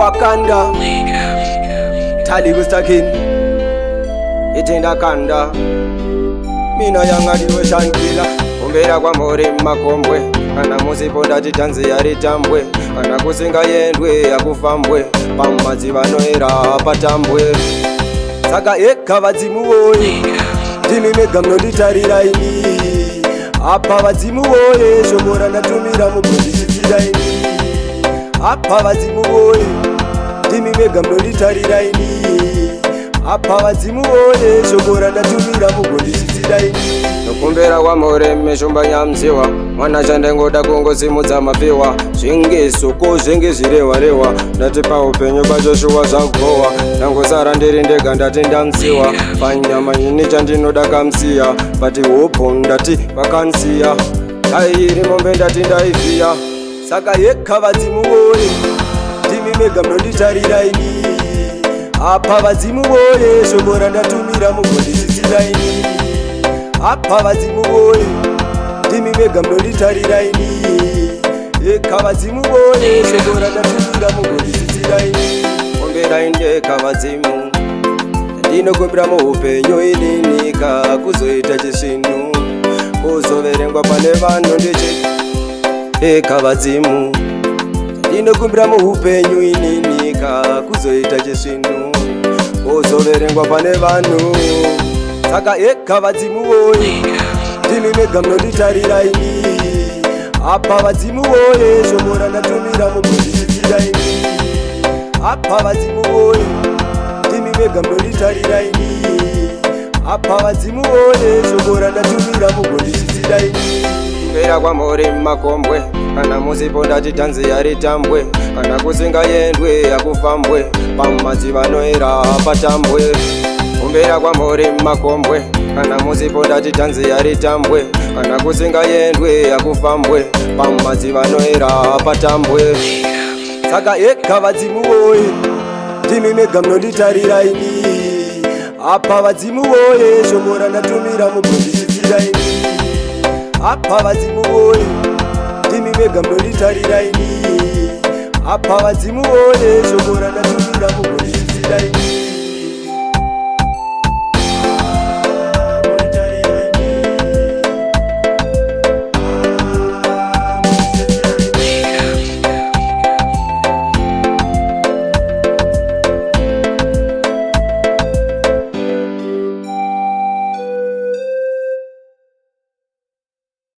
Wakanda Tali Gustakin Itenda Kanda Mina yangadiwe shankila Umbera kwa mori makombwe Kana musiponda chitanzi yaritambwe Kana kusinga yendwe yakufambwe Pamazi vanoera patambwe Saka eka vadzimu woye Ndimi mega mnoditarira ini Apa vadzimu woye Shomora natumira mubondichitira ini Apa vadzimu woye Ndimi mega mnoditarira ini Apa vadzimu woye Shomora natumira mubondichitira ini Nokumbera kwa moreme shumba nyamziwa Mwana chande ngoda kungosimudza mapiwa Zvingesoko zvenge zvirewa Ndati pa upenyu pachoshuwa zvagowa Ndangosara ndiri ndega ndati ndamsiwa Panyama ini chandinoda kamsiya Pati hopo ndati vakansiya Airi mombe ndati ndaivhiya Saka yeka vadzimu woye Ndimi mega mnoditarira ini Apa vadzimu woye Shomora ndatumira mubondichitira ini Apa vadzimu woye Ndimi mega mnoditarira ini Eka vadzimu woye Shomora ndatumira mubondichitira ini Ombera indeka vadzimu Ndinokumbira muupenyu ininika Kuzoita chisvinu Kuzoverengwa pane vanhu ndeche Eka vadzimu Ndinokumbira muupenyu ininika Kuzoita chisvinu Kuzoverengwa pane vanhu Saka eka vadzimu woye Ndimi mega mnoditarira ini Apa vadzimu woye Shomora ndatumira mubondichitira ini Apa vadzimu woye Ndimi mega mnoditarira ini Apa vadzimu woye Shomora ndatumira mubondichitira ini Umbera kwa mori makombwe Kana musiponda chitanzi yaritambwe Kana kusinga yendwe yakufambwe Pamazi vanoera patambwe Umbera kwa mori makombwe Kana musiponda chitanzi yaritambwe Kana kusinga yendwe yakufambwe Pamazi vanoera patambwe Saka eka vadzimu woye Ndimi mega mnoditarira ini Apa vadzimu woye Shomora ndatumira mubondichitira ini Apa vadzimu woye Ndimi mega mnoditarira ini Apa vadzimu woye Shomora ndatumira mubondichitira ini